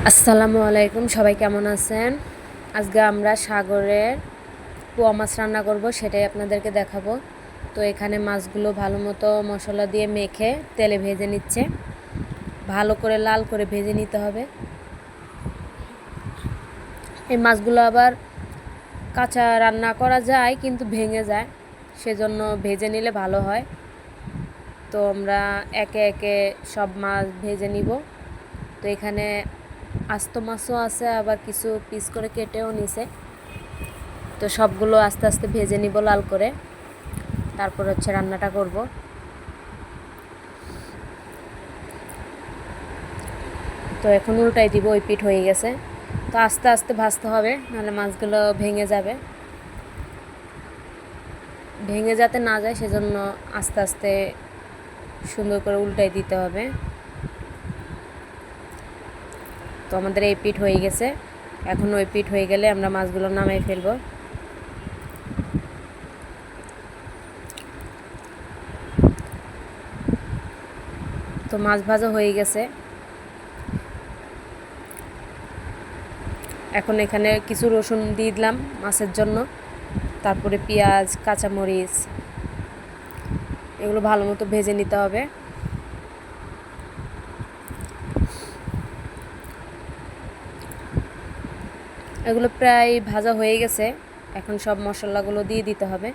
আসসালামু আলাইকুম, সবাই কেমন আছেন? আজকে আমরা সাগরের পোয়া মাছ রান্না করব, সেটাই আপনাদেরকে দেখাবো। তো এখানে মাছগুলো ভালো মতো মশলা দিয়ে মেখে তেলে ভেজে নিচ্ছে। ভালো করে লাল করে ভেজে নিতে হবে। এই মাছগুলো আবার কাঁচা রান্না করা যায়, কিন্তু ভেঙে যায়, সেজন্য ভেজে নিলে ভালো হয়। তো আমরা একে একে সব মাছ ভেজে নিব। তো এখানে আস্ত মাছও আছে, আবার কিছু পিস করে কেটেও নিছে। তো সবগুলো আস্তে আস্তে ভেজে নিব লাল করে, তারপর হচ্ছে রান্নাটা করব। তো এখন উল্টাই দিব, ওই পিঠ হয়ে গেছে। তো আস্তে আস্তে ভাজতে হবে, নাহলে মাছগুলো ভেঙে যাবে। ভেঙে যাতে না যায় সেজন্য আস্তে আস্তে সুন্দর করে উল্টাই দিতে হবে। তো আমাদের এই পিঠ হয়ে গেছে। এখন ওই পিঠ হয়ে গেলে আমরা মাছগুলো নামাই ফেলবো। তো মাছ ভাজা হয়ে গেছে। এখন এখানে কিছু রসুন দিয়ে দিলাম মাছের জন্য, তারপরে পেঁয়াজ, কাঁচামরিচ, এগুলো ভালো মতো ভেজে নিতে হবে। এগুলো প্রায় ভাজা হয়ে গেছে। এখন সব মশলাগুলো দিয়ে দিতে হবে।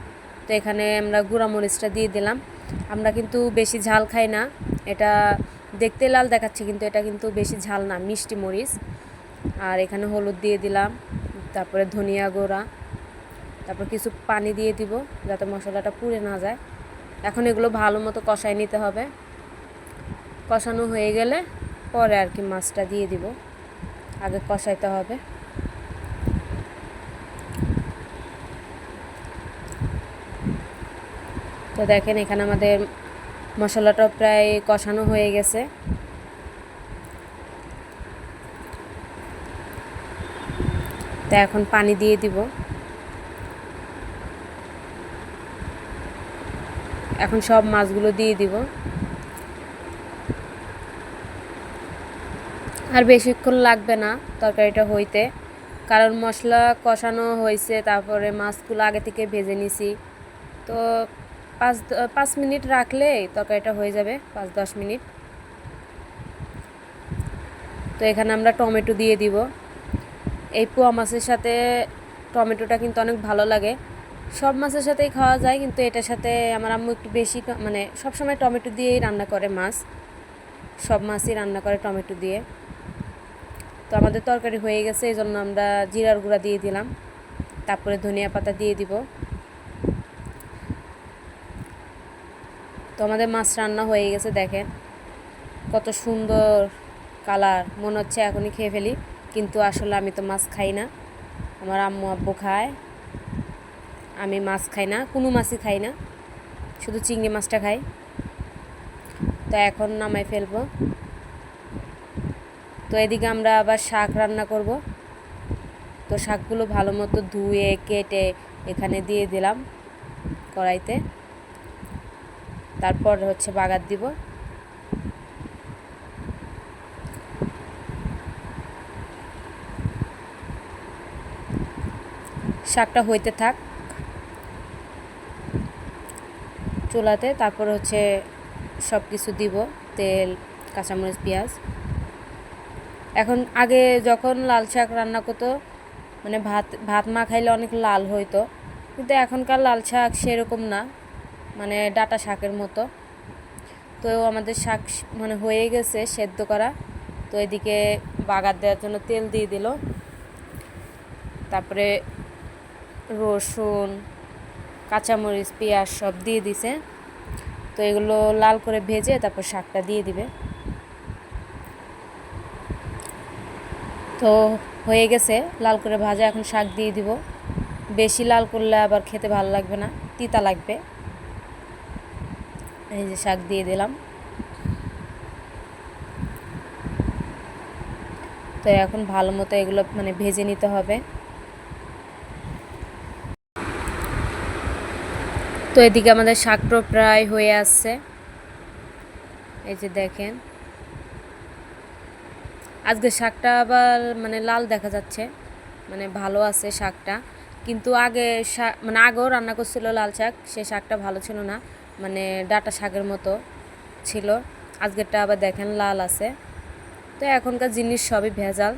তো এখানে আমরা গুঁড়া মরিচটা দিয়ে দিলাম। আমরা কিন্তু বেশি ঝাল খাই না, এটা দেখতে লাল দেখাচ্ছে কিন্তু এটা কিন্তু বেশি ঝাল না, মিষ্টি মরিচ। আর এখানে হলুদ দিয়ে দিলাম, তারপরে ধনিয়া গুঁড়া, তারপর কিছু পানি দিয়ে দিব যাতে মশলাটা পুড়ে না যায়। এখন এগুলো ভালো মতো কষাই নিতে হবে। কষানো হয়ে গেলে পরে আর কি মাছটা দিয়ে দিব, আগে কষাইতে হবে। তো দেখেন এখানে আমাদের মশলাটা প্রায় কষানো হয়ে গেছে। তো এখন পানি দিয়ে দিব। এখন সব মাছগুলো দিয়ে দিব। আর বেশিক্ষণ লাগবে না তরকারিটা হইতে, কারণ মশলা কষানো হয়েছে, তারপরে মাছগুলো আগে থেকে ভেজে নিছি। তো 5 মিনিট রাখলেই তরকারিটা হয়ে যাবে, 5-10 মিনিট। তো এখানে আমরা টমেটো দিয়ে দিব। এই পোয়া মাছের সাথে টমেটোটা কিন্তু অনেক ভালো লাগে। সব মাছের সাথেই খাওয়া যায়, কিন্তু এটার সাথে আমার আম্মু একটু বেশি মানে সবসময় টমেটো দিয়েই রান্না করে মাছ, সব মাছই রান্না করে টমেটো দিয়ে। তো আমাদের তরকারি হয়ে গেছে, এই জন্য আমরা জিরার গুঁড়া দিয়ে দিলাম, তারপরে ধনিয়া পাতা দিয়ে দিব। তো আমাদের মাছ রান্না হয়ে গেছে, দেখেন কত সুন্দর কালার, মনে হচ্ছে এখনই খেয়ে ফেলি, কিন্তু আসলে আমি তো মাছ খাই না, আমার আম্মু আব্বু খায়। আমি মাছ খাই না, কোনো মাছই খাই না, শুধু চিংড়ি মাছটা খাই। তো এখন নামাই ফেলবো। তো এদিকে আমরা আবার শাক রান্না করব। তো শাকগুলো ভালো মতো ধুয়ে কেটে এখানে দিয়ে দিলাম কড়াইতে, তারপর হচ্ছে বাগার দিব। শাকটা হইতে থাক চুলাতে, তারপর হচ্ছে সব কিছু দিব, তেল, কাঁচামরিচ, পেঁয়াজ। এখন আগে যখন লাল শাক রান্না করতো, মানে ভাত মাখাইলে অনেক লাল হইতো, কিন্তু এখনকার লাল শাক সেরকম না, মানে ডাঁটা শাকের মতো। তো আমাদের শাক মানে হয়ে গেছে সেদ্ধ করা। তো এদিকে বাগার দেওয়ার জন্য তেল দিয়ে দিল, তারপরে রসুন, কাঁচামরিচ, পেঁয়াজ সব দিয়ে দিছে। তো এগুলো লাল করে ভেজে তারপর শাকটা দিয়ে দিবে। তো হয়ে গেছে লাল করে ভাজা, এখন শাক দিয়ে দিব। বেশি লাল করলে আবার খেতে ভালো লাগবে না, তিতা লাগবে। এই যে শাক দিয়ে দিলাম। তো এখন ভালো মতো এগুলো মানে ভেজে নিতে হবে। তো এদিকে আমাদের শাকটা প্রায় হয়ে আসছে, এই যে দেখেন। আজকে শাকটা আবার মানে লাল দেখা যাচ্ছে, মানে ভালো আছে শাকটা। কিন্তু আগে শাক মানে আগেও রান্না করছিল লাল শাক, সে শাকটা ভালো ছিল না, মানে ডাঁটা শাকের মতো ছিল। আজকেরটা আবার দেখেন লাল আছে। তো এখনকার জিনিস সবই ভেজাল।